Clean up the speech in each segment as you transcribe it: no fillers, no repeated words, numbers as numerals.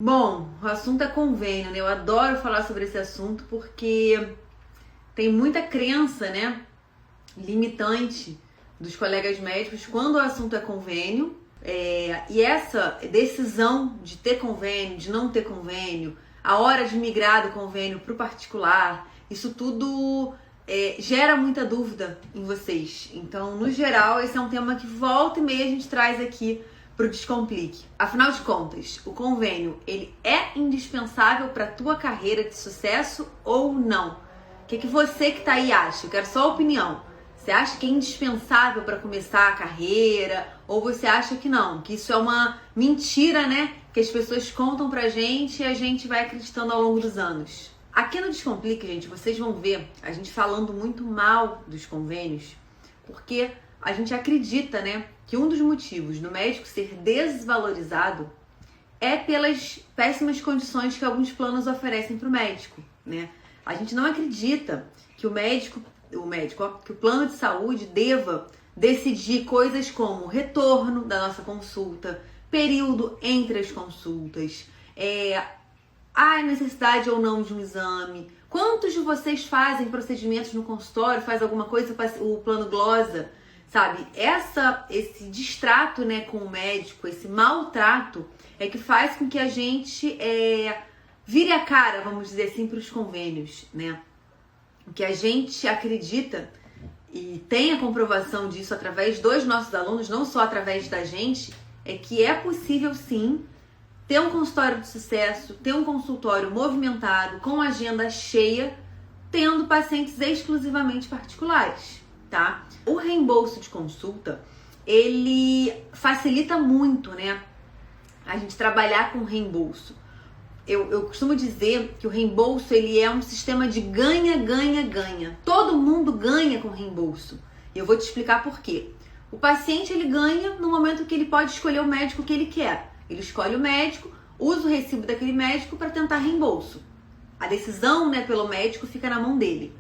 Bom, o assunto é convênio, né? Eu adoro falar sobre esse assunto porque tem muita crença, né, limitante dos colegas médicos quando o assunto é convênio. E essa decisão de ter convênio, de não ter convênio, a hora de migrar do convênio para o particular, isso tudo gera muita dúvida em vocês. Então, no geral, esse é um tema que volta e meia a gente traz aqui para o Descomplique. Afinal de contas, o convênio, ele é indispensável para a tua carreira de sucesso ou não? O que você que tá aí acha? Eu quero só a opinião. Você acha que é indispensável para começar a carreira? Ou você acha que não? Que isso é uma mentira, né? Que as pessoas contam pra gente e a gente vai acreditando ao longo dos anos. Aqui no Descomplique, gente, vocês vão ver a gente falando muito mal dos convênios, porque a gente acredita, né, que um dos motivos do médico ser desvalorizado é pelas péssimas condições que alguns planos oferecem para o médico, né? A gente não acredita que que o plano de saúde deva decidir coisas como retorno da nossa consulta, período entre as consultas, a necessidade ou não de um exame, quantos de vocês fazem procedimentos no consultório, faz alguma coisa, o plano glosa, sabe? Esse distrato, né, com o médico, esse maltrato é que faz com que a gente vire a cara, vamos dizer assim, para os convênios, né? O que a gente acredita e tem a comprovação disso através dos nossos alunos, não só através da gente, é que é possível sim ter um consultório de sucesso, ter um consultório movimentado, com agenda cheia, tendo pacientes exclusivamente particulares, tá? O reembolso de consulta, ele facilita muito, né, a gente trabalhar com reembolso. Eu costumo dizer que o reembolso, ele é um sistema de ganha, ganha, ganha. Todo mundo ganha com reembolso. E eu vou te explicar por quê. O paciente, ele ganha no momento que ele pode escolher o médico que ele quer. Ele escolhe o médico, usa o recibo daquele médico para tentar reembolso. A decisão, né, pelo médico fica na mão dele.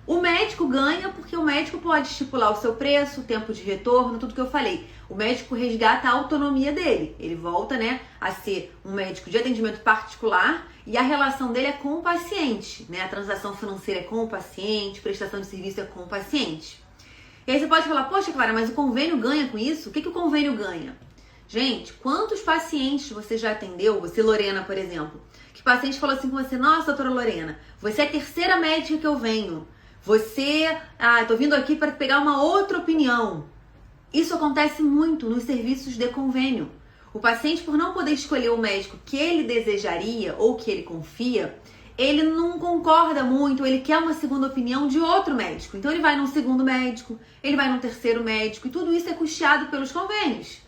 O médico ganha porque o médico pode estipular o seu preço, o tempo de retorno, tudo que eu falei. O médico resgata a autonomia dele. Ele volta, né, a ser um médico de atendimento particular e a relação dele é com o paciente, né? A transação financeira é com o paciente, prestação de serviço é com o paciente. E aí você pode falar, poxa, Clara, mas o convênio ganha com isso? O que o convênio ganha? Gente, quantos pacientes você já atendeu, você, Lorena, por exemplo, que o paciente falou assim com você, nossa, doutora Lorena, você é a terceira médica que eu venho. Tô vindo aqui para pegar uma outra opinião. Isso acontece muito nos serviços de convênio. O paciente, por não poder escolher o médico que ele desejaria ou que ele confia, ele não concorda muito, ele quer uma segunda opinião de outro médico. Então ele vai num segundo médico, ele vai num terceiro médico, e tudo isso é custeado pelos convênios.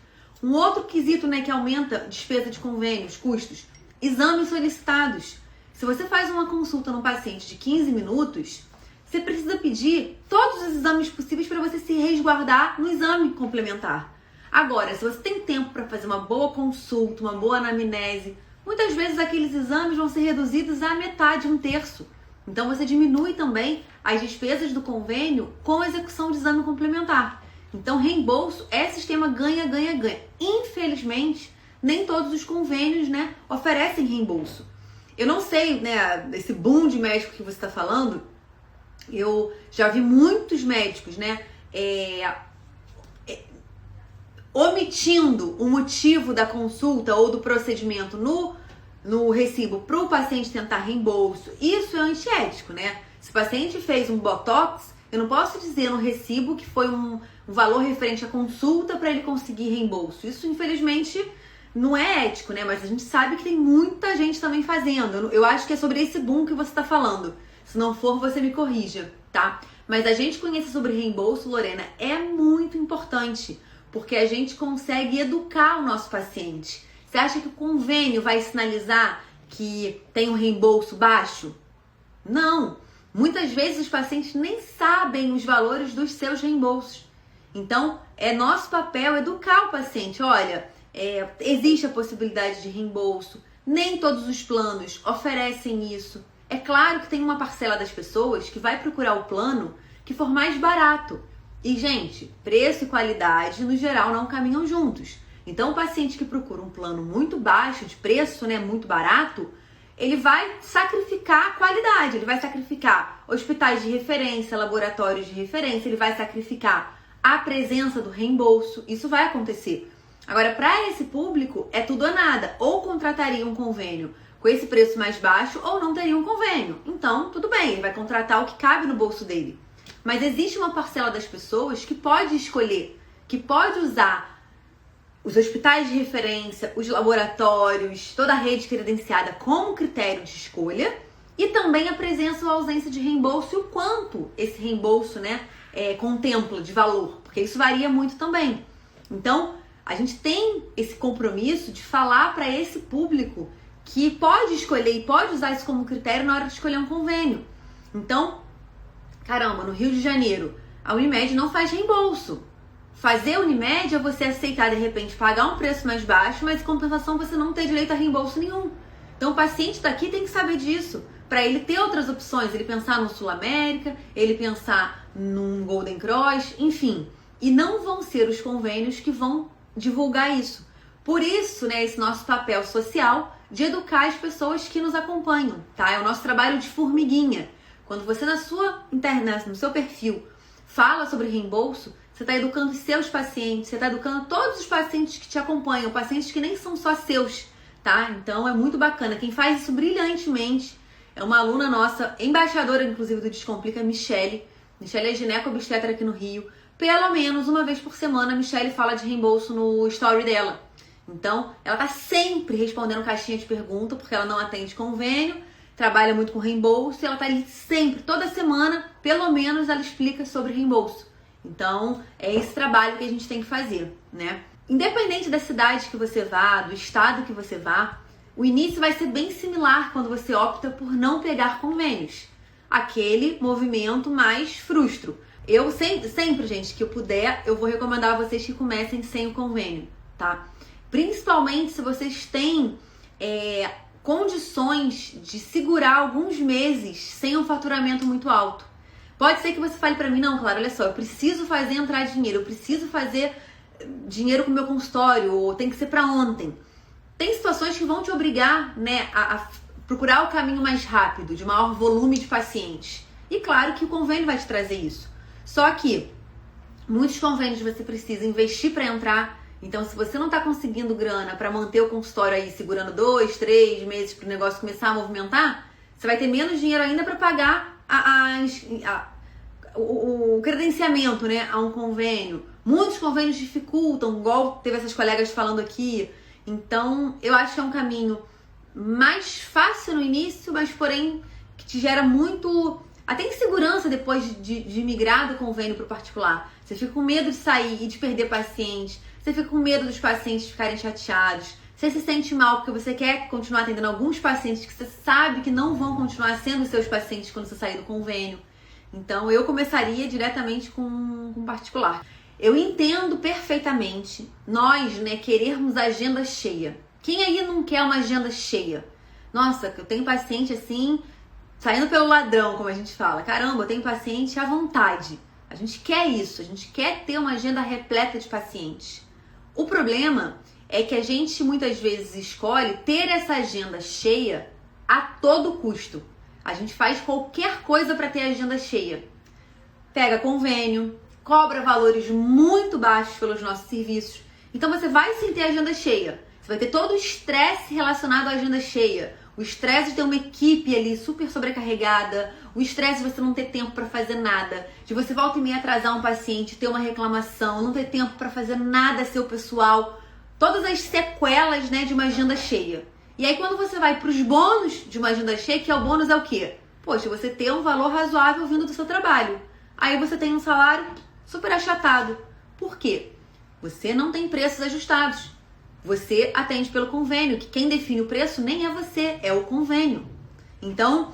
Um outro quesito, né, que aumenta a despesa de convênios, custos, exames solicitados. Se você faz uma consulta num paciente de 15 minutos, você precisa pedir todos os exames possíveis para você se resguardar no exame complementar. Agora, se você tem tempo para fazer uma boa consulta, uma boa anamnese, muitas vezes aqueles exames vão ser reduzidos à metade, 1/3. Então você diminui também as despesas do convênio com a execução de exame complementar. Então reembolso é sistema ganha, ganha, ganha. Infelizmente, nem todos os convênios, né, oferecem reembolso. Eu não sei, né, esse boom de médico que você está falando. Eu já vi muitos médicos, né, omitindo o motivo da consulta ou do procedimento no recibo para o paciente tentar reembolso. Isso é antiético, né? Se o paciente fez um botox, eu não posso dizer no recibo que foi um valor referente à consulta para ele conseguir reembolso. Isso, infelizmente, não é ético, né? Mas a gente sabe que tem muita gente também fazendo. Eu acho que é sobre esse boom que você está falando. Se não for, você me corrija, tá? Mas a gente conhecer sobre reembolso, Lorena, é muito importante, porque a gente consegue educar o nosso paciente. Você acha que o convênio vai sinalizar que tem um reembolso baixo? Não! Muitas vezes os pacientes nem sabem os valores dos seus reembolsos. Então, é nosso papel educar o paciente. Olha, existe a possibilidade de reembolso, nem todos os planos oferecem isso. É claro que tem uma parcela das pessoas que vai procurar o plano que for mais barato. E, gente, preço e qualidade, no geral, não caminham juntos. Então, o paciente que procura um plano muito baixo de preço, né, muito barato, ele vai sacrificar a qualidade, ele vai sacrificar hospitais de referência, laboratórios de referência, ele vai sacrificar a presença do reembolso, isso vai acontecer. Agora, para esse público, é tudo ou nada, ou contrataria um convênio com esse preço mais baixo, ou não teria um convênio. Então, tudo bem, ele vai contratar o que cabe no bolso dele. Mas existe uma parcela das pessoas que pode escolher, que pode usar os hospitais de referência, os laboratórios, toda a rede credenciada como critério de escolha e também a presença ou ausência de reembolso e o quanto esse reembolso, né, contempla de valor, porque isso varia muito também. Então, a gente tem esse compromisso de falar para esse público que pode escolher e pode usar isso como critério na hora de escolher um convênio. Então, caramba, no Rio de Janeiro, a Unimed não faz reembolso. Fazer Unimed é você aceitar, de repente, pagar um preço mais baixo, mas em compensação você não ter direito a reembolso nenhum. Então o paciente daqui tem que saber disso, para ele ter outras opções, ele pensar no Sul América, ele pensar num Golden Cross, enfim. E não vão ser os convênios que vão divulgar isso. Por isso, né, esse nosso papel social de educar as pessoas que nos acompanham, tá? É o nosso trabalho de formiguinha. Quando você na sua internet, no seu perfil, fala sobre reembolso, você está educando os seus pacientes, você está educando todos os pacientes que te acompanham, pacientes que nem são só seus, tá? Então é muito bacana. Quem faz isso brilhantemente é uma aluna nossa, embaixadora inclusive do Descomplica, Michele. Michele é gineco-obstetra aqui no Rio. Pelo menos uma vez por semana a Michele fala de reembolso no story dela. Então ela tá sempre respondendo caixinha de pergunta, porque ela não atende convênio, trabalha muito com reembolso e ela tá ali sempre, toda semana, pelo menos ela explica sobre reembolso. Então, é esse trabalho que a gente tem que fazer, né? Independente da cidade que você vá, do estado que você vá, o início vai ser bem similar quando você opta por não pegar convênios. Aquele movimento mais frustro. Eu sempre, gente, que eu puder, eu vou recomendar a vocês que comecem sem o convênio, tá? Principalmente se vocês têm condições de segurar alguns meses sem um faturamento muito alto. Pode ser que você fale pra mim, não, claro, olha só, eu preciso fazer entrar dinheiro, eu preciso fazer dinheiro com o meu consultório, ou tem que ser pra ontem. Tem situações que vão te obrigar, né, a procurar o caminho mais rápido, de maior volume de pacientes. E claro que o convênio vai te trazer isso. Só que muitos convênios você precisa investir pra entrar. Então, se você não tá conseguindo grana pra manter o consultório aí segurando 2, 3 meses pro negócio começar a movimentar, você vai ter menos dinheiro ainda pra pagar o credenciamento, né, a um convênio. Muitos convênios dificultam, igual teve essas colegas falando aqui. Então, eu acho que é um caminho mais fácil no início, mas porém que te gera muito, até insegurança depois de migrar do convênio para o particular. Você fica com medo de sair e de perder pacientes, você fica com medo dos pacientes ficarem chateados, você se sente mal porque você quer continuar atendendo alguns pacientes que você sabe que não vão continuar sendo seus pacientes quando você sair do convênio. Então, eu começaria diretamente com particular. Eu entendo perfeitamente nós, né, querermos agenda cheia. Quem aí não quer uma agenda cheia? Nossa, eu tenho paciente assim, saindo pelo ladrão, como a gente fala. Caramba, eu tenho paciente à vontade. A gente quer isso, a gente quer ter uma agenda repleta de pacientes. O problema é que a gente muitas vezes escolhe ter essa agenda cheia a todo custo. A gente faz qualquer coisa para ter a agenda cheia. Pega convênio, cobra valores muito baixos pelos nossos serviços. Então você vai sim ter a agenda cheia. Você vai ter todo o estresse relacionado à agenda cheia. O estresse de ter uma equipe ali super sobrecarregada, o estresse de você não ter tempo para fazer nada, de você volta e meia atrasar um paciente, ter uma reclamação, não ter tempo para fazer nada seu pessoal. Todas as sequelas, né, de uma agenda cheia. E aí quando você vai para os bônus de uma agenda cheia, que é o bônus é o quê? Poxa, você ter um valor razoável vindo do seu trabalho. Aí você tem um salário super achatado. Por quê? Você não tem preços ajustados. Você atende pelo convênio, que quem define o preço nem é você, é o convênio. Então,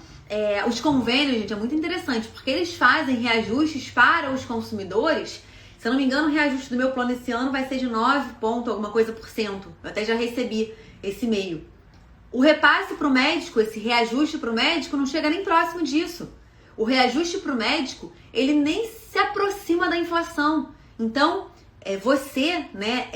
os convênios, gente, é muito interessante, porque eles fazem reajustes para os consumidores. Se eu não me engano, o reajuste do meu plano esse ano vai ser de 9 ponto alguma coisa por cento. Eu até já recebi esse e-mail. O repasse para o médico, esse reajuste para o médico, não chega nem próximo disso. O reajuste para o médico, ele nem se aproxima da inflação. Então, você, né,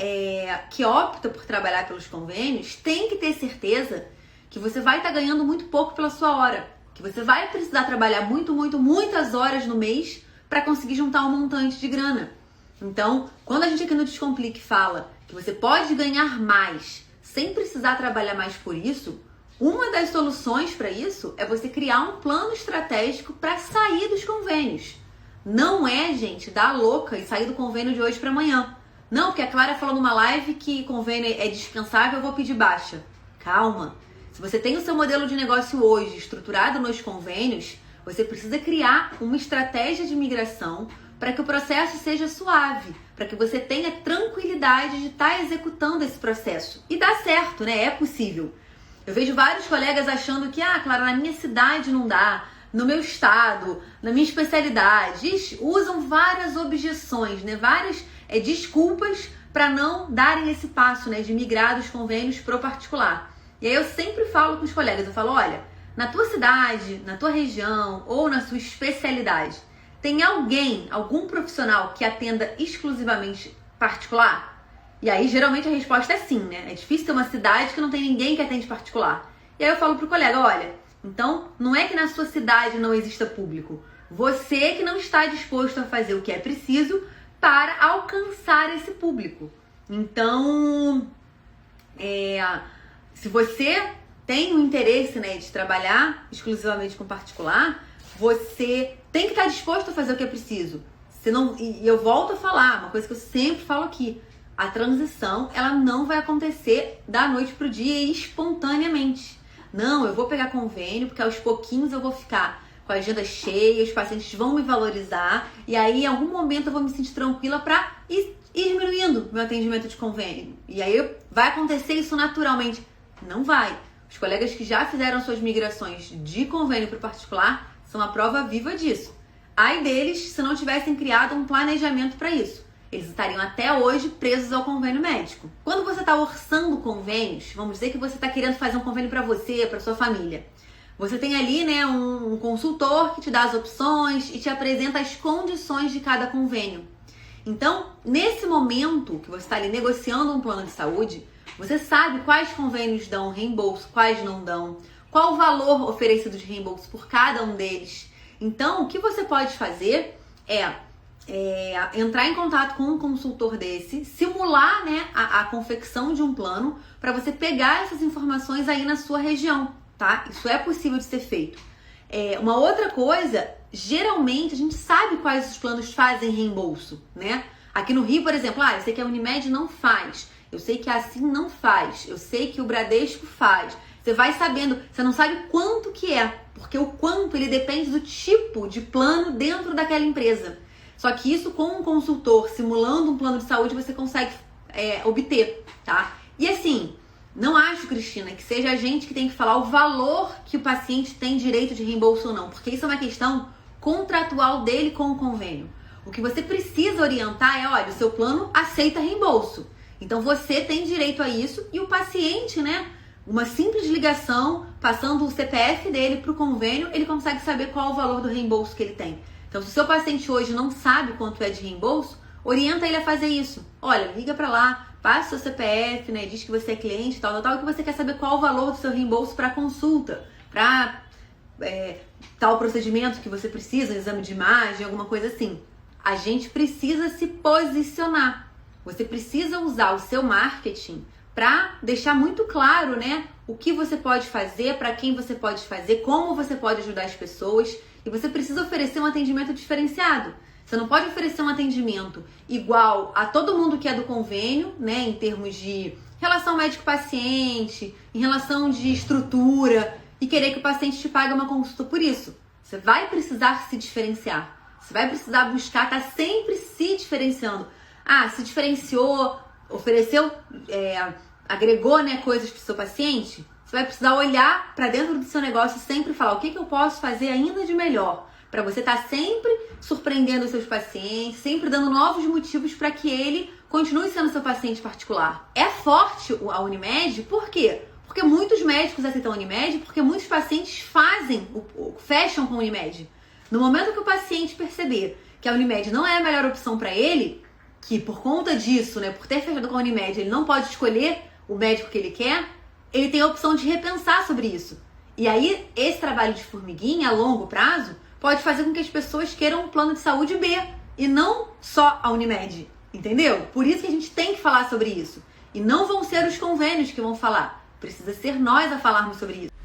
que opta por trabalhar pelos convênios, tem que ter certeza que você vai estar ganhando muito pouco pela sua hora, que você vai precisar trabalhar muitas horas no mês para conseguir juntar um montante de grana. Então, quando a gente aqui no Descomplique fala que você pode ganhar mais sem precisar trabalhar mais por isso, uma das soluções para isso é você criar um plano estratégico para sair dos convênios. Não é, gente, dar a louca e sair do convênio de hoje para amanhã. Não, porque a Clara falou numa live que convênio é dispensável, eu vou pedir baixa. Calma. Se você tem o seu modelo de negócio hoje estruturado nos convênios, você precisa criar uma estratégia de migração para que o processo seja suave, para que você tenha tranquilidade de estar executando esse processo. E dá certo, né? É possível. Eu vejo vários colegas achando que, Clara, na minha cidade não dá, no meu estado, na minha especialidade. Usam várias objeções, né? Várias desculpas para não darem esse passo, né? De migrar dos convênios para o particular. E aí eu sempre falo com os colegas, eu falo, olha, na tua cidade, na tua região ou na sua especialidade, tem algum profissional que atenda exclusivamente particular? E aí geralmente a resposta é sim, né? É difícil ter uma cidade que não tem ninguém que atende particular. E aí eu falo pro colega, olha, então não é que na sua cidade não exista público, você que não está disposto a fazer o que é preciso para alcançar esse público. Então, se você tem o interesse, né, de trabalhar exclusivamente com particular, você tem que estar disposto a fazer o que é preciso. E eu volto a falar, uma coisa que eu sempre falo aqui, a transição, ela não vai acontecer da noite pro dia e espontaneamente. Não, eu vou pegar convênio, porque aos pouquinhos eu vou ficar com a agenda cheia, os pacientes vão me valorizar, e aí em algum momento eu vou me sentir tranquila para ir diminuindo meu atendimento de convênio. E aí vai acontecer isso naturalmente. Não vai. Os colegas que já fizeram suas migrações de convênio para o particular são a prova viva disso. Ai deles se não tivessem criado um planejamento para isso. Eles estariam até hoje presos ao convênio médico. Quando você está orçando convênios, vamos dizer que você está querendo fazer um convênio para você, para sua família. Você tem ali, né, um consultor que te dá as opções e te apresenta as condições de cada convênio. Então, nesse momento que você está ali negociando um plano de saúde, você sabe quais convênios dão reembolso, quais não dão, qual o valor oferecido de reembolso por cada um deles. Então, o que você pode fazer é entrar em contato com um consultor desse, simular, né, a confecção de um plano para você pegar essas informações aí na sua região, tá? Isso é possível de ser feito. Uma outra coisa, geralmente a gente sabe quais os planos fazem reembolso, né? Aqui no Rio, por exemplo, eu sei que a Unimed não faz, eu sei que a Assim não faz, eu sei que o Bradesco faz. Você vai sabendo, você não sabe quanto que é, porque o quanto ele depende do tipo de plano dentro daquela empresa. Só que isso com um consultor simulando um plano de saúde você consegue obter, tá? E assim, não acho, Cristina, que seja a gente que tem que falar o valor que o paciente tem direito de reembolso ou não, porque isso é uma questão contratual dele com o convênio. O que você precisa orientar é, olha, o seu plano aceita reembolso. Então você tem direito a isso e o paciente, né, uma simples ligação, passando o CPF dele para o convênio, ele consegue saber qual o valor do reembolso que ele tem. Então, se o seu paciente hoje não sabe quanto é de reembolso, orienta ele a fazer isso. Olha, liga para lá, passa o seu CPF, né, diz que você é cliente, tal, e que você quer saber qual o valor do seu reembolso para consulta, para tal procedimento que você precisa, um exame de imagem, alguma coisa assim. A gente precisa se posicionar. Você precisa usar o seu marketing para deixar muito claro, né, o que você pode fazer, para quem você pode fazer, como você pode ajudar as pessoas. E você precisa oferecer um atendimento diferenciado. Você não pode oferecer um atendimento igual a todo mundo que é do convênio, né, em termos de relação médico-paciente, em relação de estrutura, e querer que o paciente te pague uma consulta por isso. Você vai precisar se diferenciar. Você vai precisar buscar estar sempre se diferenciando. Se diferenciou, ofereceu, agregou, né, coisas para o seu paciente. Você vai precisar olhar para dentro do seu negócio e sempre falar o que eu posso fazer ainda de melhor. Para você estar sempre surpreendendo os seus pacientes, sempre dando novos motivos para que ele continue sendo seu paciente particular. É forte a Unimed, por quê? Porque muitos médicos aceitam a Unimed, porque muitos pacientes fecham com a Unimed. No momento que o paciente perceber que a Unimed não é a melhor opção para ele, que por conta disso, né, por ter fechado com a Unimed, ele não pode escolher o médico que ele quer, ele tem a opção de repensar sobre isso. E aí, esse trabalho de formiguinha a longo prazo pode fazer com que as pessoas queiram um plano de saúde B e não só a Unimed, entendeu? Por isso que a gente tem que falar sobre isso. E não vão ser os convênios que vão falar. Precisa ser nós a falarmos sobre isso.